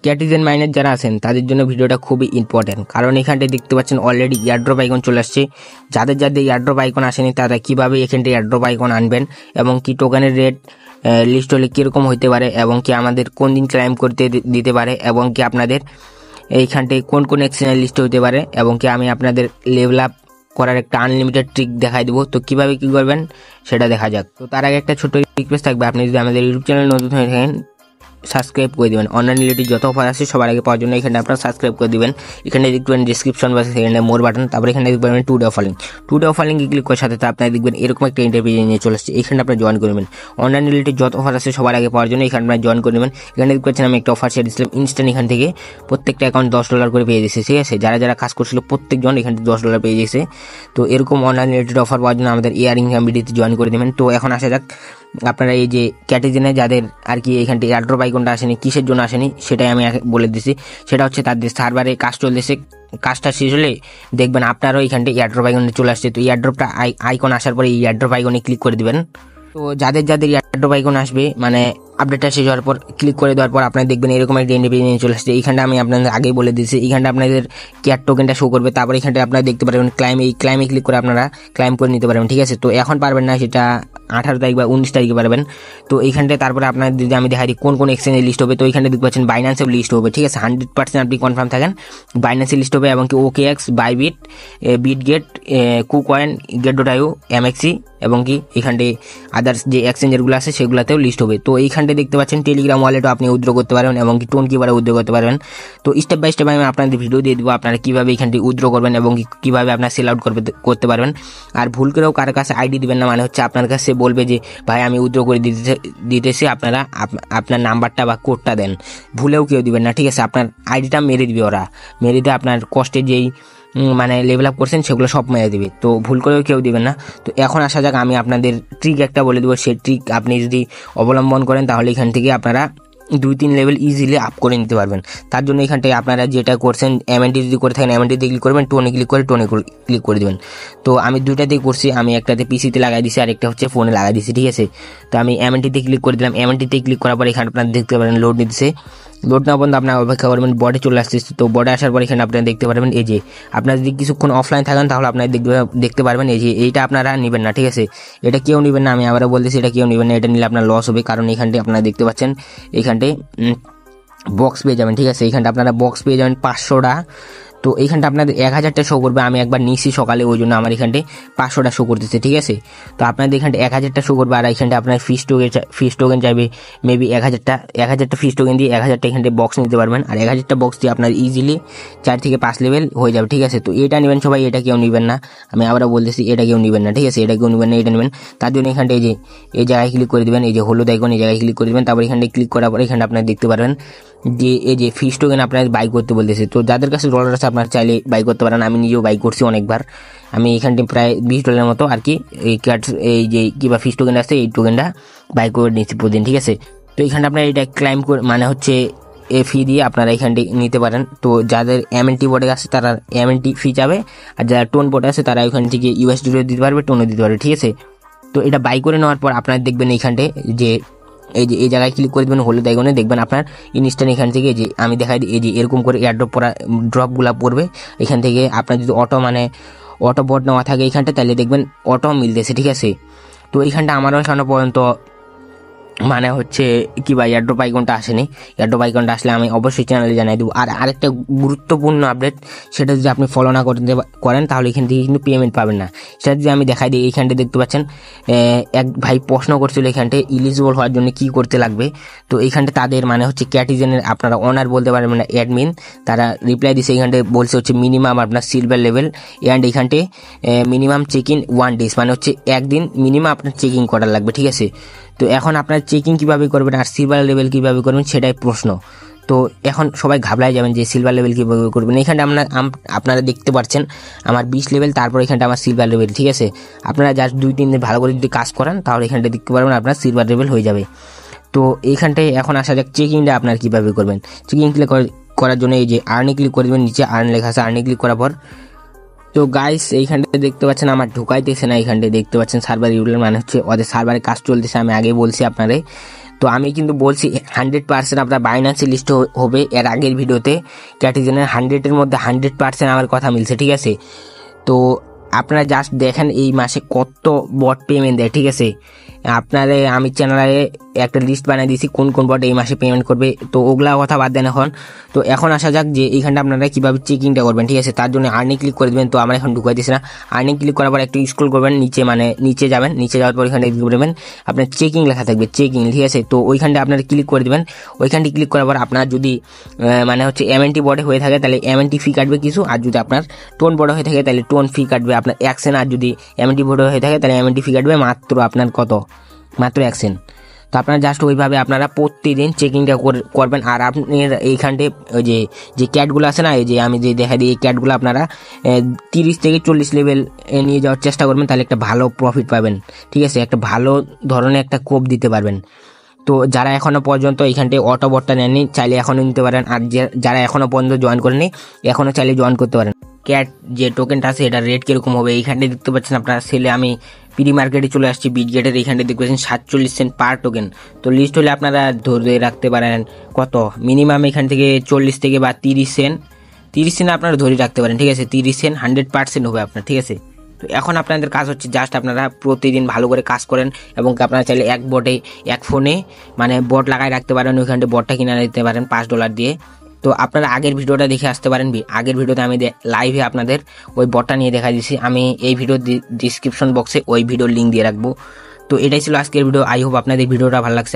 ক্যাটিজেন মাইনের যারা আছেন তাদের জন্য ভিডিওটা খুবই ইম্পর্টেন্ট, কারণ এখানটায় দেখতে পাচ্ছেন অলরেডি এয়ারড্রপ আইকন চলে আসছে। যাদের যাদের এয়ারড্রপ আইকন আসেনি তারা কীভাবে এখানটায় এয়ারড্রপ আইকন আনবেন এবং কি টোকেনের রেট লিস্ট হলে কীরকম হতে পারে এবং কি আমাদের কোন দিন ক্লাইম করতে দিতে পারে এবং কি আপনাদের এইখানটায় কোন কোন এক্সচেঞ্জের লিস্ট হতে পারে এবং কি আমি আপনাদের লেভেল আপ করার একটা আনলিমিটেড ট্রিক দেখাই দেবো। তো কীভাবে কী করবেন সেটা দেখা যাক। তো তার আগে একটা ছোট্ট রিকোয়েস্ট থাকবে, আপনি যদি আমাদের ইউটিউব চ্যানেল নতুন হয়ে থাকেন সাবস্ক্রাইব করে দেবেন। অনলাইন রিলেটেড যত অফার আছে সবার আগে পাওয়ার জন্য এখানে আপনারা সাবস্ক্রাইব করে দিবেন। এখানে দেখবেন ডিসক্রিপশন বা সেখানে মোর বাটন, তারপরে এখানে দেখবেন today offer link. Today offer লিঙ্কে ক্লিক করার সাথে আপনারা দেখবেন এরকম একটা ইন্টারভিউ নিয়ে চলে আসছে। এখানে আপনারা জয়েন করবেন। অনলাইন রিলেটেড যত অফার আছে সবার আগে পাওয়ার জন্য এখানে আপনারা জয়েন করে নেবেন। এখানে দেখতে পাচ্ছেন আমি একটা অফার শেয়ার দিয়েছিলাম ইনস্ট্যান্ট, এখান থেকে প্রত্যেকটা অ্যাকাউন্ট $10 করে পেয়ে দিয়েছে। ঠিক আছে, যারা যারা কাজ করছিল প্রত্যেকজন এখান থেকে $10 পেয়ে গেছে। তো এরকম অনলাইন রিলেটেড অফার পাওয়ার জন্য আমাদের ইয়ারিং কমিটিতে জয়েন করে দেবেন। তো এখন আসা যাক, আপনারা এই যে ক্যাটেজেনে যাদের আর কি এখানটি এয়ারড্রপ আইকনটা আসেনি, কিসের জন্য আসেনি সেটাই আমি বলে দিচ্ছি। সেটা হচ্ছে তাদের সার্ভারে কাজ চলতেছে, কাজটা শেষ হলে দেখবেন আপনারও এখানটি এয়ারড্রপ আইকনে চলে আসছে। তো এয়ারড্রপটা আইকন আসার পরে এই এয়ারড্রপ আইকনে ক্লিক করে দিবেন। তো যাদের যাদের এয়ারড্রপ আইকন আসবে মানে আপডেটটা শেষ হওয়ার পর ক্লিক করে দেওয়ার পর আপনারা দেখবেন এরকম একটা ইন্টারভিউ নিয়ে চলে আসছে। এইখানটা আমি আপনাদের আগেই বলে দিচ্ছি, এইখানটা আপনাদের কেয়ার টোকেনটা শো করবে। তারপর এখানটা আপনারা দেখতে পারবেন ক্লাইম, এই ক্লাইমে ক্লিক করে আপনারা ক্লাইম করে নিতে পারবেন। ঠিক আছে, তো এখন পারবেন না, সেটা 18 তারিখ বা 19 তারিখে পারবেন। তো এইখানটায় তারপরে আপনার যদি আমি দেখাই কোন কোন এক্সচেঞ্জের লিস্ট হবে, তো এইখানে দেখতে পাচ্ছেন বাইন্যান্সের লিস্ট হবে। ঠিক আছে, 100% আপনি কনফার্ম থাকেন বাইন্যান্সের লিস্ট হবে এবং কি OKX, বাইবিট, বিটগেট, কুকয়েন, গেট.io, MXC এবং কি এখানটায় আদার্স যে এক্সচেঞ্জারগুলো আছে সেগুলোতেও লিস্ট হবে। তো এইখানটায় দেখতে পাচ্ছেন টেলিগ্রাম ওয়ালেটও আপনি উইথড্র করতে পারবেন এবং কি টোন কিভাবে উইথড্র করতে পারবেন। তো স্টেপ বাই স্টেপ আমি আপনাদের ভিডিও দিয়ে দেবো আপনারা কীভাবে এখানটি উইথড্র করবেন এবং কীভাবে আপনার সেল আউট করতে পারবেন। আর ভুল করেও কারো কাছে আইডি দিবেন না, মানে হচ্ছে আপনার কাছে বলবে যে ভাই আমি উইথড্র করে দিতেছি, আপনারা আপনার নাম্বারটা বা কোডটা দেন, ভুলেও কেউ দিবেন না। ঠিক আছে, আপনার আইডিটা মেরে দিবে, ওরা মেরে দিয়ে আপনার কষ্টে যেই মানে লেভেল আপ করছেন সেগুলো সব মেরে দিবে। তো ভুল করেও কেউ দিবেন না। তো এখন আসা যাক, আমি আপনাদের ট্রিক একটা বলে দেবো। সেই ট্রিক আপনি যদি অবলম্বন করেন তাহলে এখান থেকে আপনারা 2-3 লেভেল ইজিলি আপ করে নিতে পারবেন। তার জন্য এখানটায় আপনারা যেটা করছেন MNT যদি করে থাকেন MNTতে ক্লিক করবেন, টোনে ক্লিক করে টোনে ক্লিক করে দেবেন। তো আমি দুইটাতেই করছি, আমি একটাতে পিসিতে লাগাই দিছি আর একটা হচ্ছে ফোনে লাগাই দিছি। ঠিক আছে, তো আমি MNTতে ক্লিক করে দিলাম। MNTতে ক্লিক করার পর এখানে আপনারা দেখতে পারেন লোড নিতেছে। লোড না পর্যন্ত আপনার অপেক্ষা করবেন, বডি চলে আসছে। তো বডি আসার পর এখানে আপনারা দেখতে পারবেন এই যে আপনারা যদি কিছুক্ষণ অফলাইন থাকেন তাহলে আপনারা দেখতে পারবেন এই যে এইটা আপনারা নেবেন না। ঠিক আছে, এটা কেউ নেবেন না, আমি আবারও বলতেছি এটা কেউ নেবেন না। এটা নিলে আপনার লস হবে, কারণ এখানটায় আপনারা দেখতে পাচ্ছেন এইখানটায় বক্স পেয়ে যাবেন। ঠিক আছে, এইখানটা আপনারা বক্স পেয়ে যাবেন 500টা। তো এইখানটা আপনাদের 1000টা শো করবে। আমি একবার নিয়েছি সকালে, ওই জন্য আমার এখানটায় 500টা শো করতেছে। ঠিক আছে, তো আপনাদের এখানটা 1000টা শো করবে। আর এখানটা আপনার ফিস টোকেন চাইবে মেবি 1000টা ফিস টোকেন দিয়ে 1000টা এখানটায় বক্স নিতে পারবেন। আর 1000টা বক্স দিয়ে আপনার ইজিলি 4 থেকে 5 লেভেল হয়ে যাবে। ঠিক আছে, তো এটা নেবেন সবাই, এটা কেউ নেবেন না, আমি আবারও বলতেছি এটা কেউ নেবেন না। ঠিক আছে, এটা কেউ নেবেন না, এটা নেবেন। তার জন্য এখানটা এই যে এই জায়গায় ক্লিক করে দেবেন, এই যে হলুদ আইকন, এই জায়গায় ক্লিক করে দেবেন। তারপর এখানটায় ক্লিক করার পর এখানটা আপনারা দেখতে পারবেন যে এই যে ফিস টোকেন আপনার বাই করতে বলতেছে। তো যাদের কাছে ডলার আছে আপনারা চাইলে বাই করতে পারেন। আমি নিজেও বাই করছি অনেকবার, আমি এখানটি প্রায় $20 মতো আর কি এই যে কিবা ফিস টোকেন আছে এই টোকেনটা বাই করে নিচ্ছি প্রতিদিন। ঠিক আছে, তো এখানটা আপনারা এটা ক্লাইম করে মানে হচ্ছে ফি দিয়ে আপনারা এখানটি নিতে পারেন। তো যাদের MNT বোর্ডে আছে তারা MNT ফি যাবে, আর যারা টোন বোর্ডে আছে তারা ওইখান থেকে USD দিতে পারবে, টোনও দিতে পারবে। ঠিক আছে, তো এটা বাই করে নেওয়ার পর আপনারা দেখবেন এইখানটায় যে এই যে এই জায়গায় ক্লিক করে দেবেন হলুদ আইকনে, দেখবেন আপনার ইনস্ট্যান্ট এখান থেকে যে আমি দেখাই দিই এই যে এরকম করে ড্রপগুলো পড়বে। এখান থেকে আপনার যদি অটো বোর্ড নেওয়া থাকে এখানটা, তাহলে দেখবেন অটো মিলতেছে। ঠিক আছে, তো এইখানটা আমারও এখানে পর্যন্ত মানে হচ্ছে কি ভাই এয়ারড্রপ আইকনটা আসেনি। এয়ারড্রপ আইকনটা আসলে আমি অবশ্যই চ্যানেলে জানাই দেবো। আর আরেকটা গুরুত্বপূর্ণ আপডেট, সেটা যদি আপনি ফলো না করেন তাহলে এখান থেকে কিন্তু পেমেন্ট পাবেন না। সেটা যদি আমি দেখাই দিই, এইখানটা দেখতে পাচ্ছেন এক ভাই প্রশ্ন করছিল এখানটায় ইলিজিবল হওয়ার জন্য কি করতে লাগবে। তো এইখানটা তাদের মানে হচ্ছে ক্যাটিজেনের আপনারা অনার বলতে পারবেন না, অ্যাডমিন, তারা রিপ্লাই দিচ্ছে। এইখানটায় বলছে হচ্ছে মিনিমাম আপনার সিলভার লেভেল অ্যান্ড এইখানটায় মিনিমাম চেক ইন 1 ডেজ, মানে হচ্ছে একদিন মিনিমাম আপনার চেকিং করার লাগবে। ঠিক আছে, তো এখন আপনার চেকিং কীভাবে করবেন আর সিলভার লেভেল কীভাবে করবেন সেটাই প্রশ্ন। তো এখন সবাই ঘাবড়ায় যাবেন যে সিলভার লেভেল কীভাবে করবেন। এখানটা আপনারা দেখতে পাচ্ছেন আমার 20 লেভেল, তারপর এখানটা আমার সিলভার লেভেল। ঠিক আছে, আপনারা জাস্ট 2-3 দিন ভালো করে যদি কাজ করেন তাহলে এখানটা দেখতে পারবেন আপনার সিলভার লেভেল হয়ে যাবে। তো এইখানটায় এখন আসা যাক চেকিংটা আপনার কীভাবে করবেন। চেকিং ক্লিক করার জন্য এই যে আর্নে ক্লিক করে দেবেন, নিচে আর্ন লেখা আছে, আর্নে ক্লিক করার পর তো গাইস এইখানটাতে দেখতে পাচ্ছেন আমার ঢুকাইতেছে না। এইখানটায় দেখতে পাচ্ছেন সার্ভার ইউলার, মানে হচ্ছে ওদের সার্ভারে কাজ চলতেছে, আমি আগেই বলছি আপনারে। তো আমি কিন্তু বলছি 100% আপনার বাইন্যান্সে লিস্ট হবে। এর আগের ভিডিওতে ক্যাটিজেনের 100-এর মধ্যে 100% আমার কথা মিলছে, ঠিক আছে। তো আপনারা জাস্ট দেখেন এই মাসে কত বট পেমেন্ট দেয়, ঠিক আছে। আপনারে আমি চ্যানেলে একটা লিস্ট বানিয়ে দিয়েছি কোন কোন বট এই মাসে পেমেন্ট করবে, তো ওগুলা কথা বাদ দেন এখন। তো এখন আসা যাক যে এইখানটা আপনারা কীভাবে চেকিংটা করবেন, ঠিক আছে। তার জন্য আর্নিং ক্লিক করে দেবেন। তো আমরা এখন ঢুকাই দিচ্ছি না। আর্নিং ক্লিক করার পর একটু স্ক্রল করবেন নিচে, মানে নিচে যাবেন, নিচে যাওয়ার পর এখানে করবেন আপনার চেকিং লেখা থাকবে, চেকিং, ঠিক আছে। তো ওইখানটা আপনারা ক্লিক করে দেবেন। ওইখানটি ক্লিক করার পর আপনার যদি মানে হচ্ছে MNT বডে হয়ে থাকে তাহলে MNT ফি কাটবে কিছু, আর যদি আপনার টোন বড় হয়ে থাকে তাহলে টোন ফি কাটবে আপনার 1 সেন্ট, আর যদি MNT বড় হয়ে থাকে তাহলে MNT ফি কাটবে মাত্র আপনার কত, মাত্র 1 সেন্ট। তো আপনারা জাস্ট ওইভাবে আপনারা প্রতিদিন চেকিংটা করবেন। আর আপনি এইখানটে ওই যে ক্যাটগুলো আছে না, এই যে আমি যে দেখা দিই এই ক্যাটগুলো আপনারা 30 থেকে 40 লেভেল নিয়ে যাওয়ার চেষ্টা করবেন, তাহলে একটা ভালো প্রফিট পাবেন, ঠিক আছে। একটা ভালো ধরনের একটা কোপ দিতে পারবেন। তো যারা এখনও পর্যন্ত এইখানটায় অটো বটটা নেননি চাইলে এখনও নিতে পারেন, আর যারা এখনও পর্যন্ত জয়েন করেনি এখনও চাইলে জয়েন করতে পারেন। ক্যাট যে টোকেনটা আছে এটা রেট কীরকম হবে এইখানটায় দেখতে পাচ্ছেন আপনারা। সেলে আমি প্রি মার্কেটে চলে আসছি, বিটগেটের এইখানটায় দেখতে পাচ্ছেন 47 সেন্ট পার টোকেন। তো লিস্ট হলে আপনারা ধরে রাখতে পারেন কত, মিনিমাম এখান থেকে 40 থেকে বা 30 সেন্ট আপনারা ধরে রাখতে পারেন, ঠিক আছে। 30 সেন্ট 100% হবে আপনার, ঠিক আছে। তো এখন আপনাদের কাজ হচ্ছে জাস্ট আপনারা প্রতিদিন ভালো করে কাজ করেন, এবং আপনারা চাইলে এক বটে এক ফোনে মানে বট লাগাই রাখতে পারেন, ওইখানটা বটটা কিনে নিতে পারেন $5 দিয়ে। তো আপনারা আগের ভিডিওটা দেখে আসতে পারেন। আগের ভিডিওতে আমি লাইভে আপনাদের ওই বটটা নিয়ে দেখা দিয়েছি। আমি এই ভিডিও ডিসক্রিপশন বক্সে ওই ভিডিওর লিঙ্ক দিয়ে রাখবো। তো এটাই ছিল আজকের ভিডিও। আই হোপ আপনাদের ভিডিওটা ভালো লাগছে।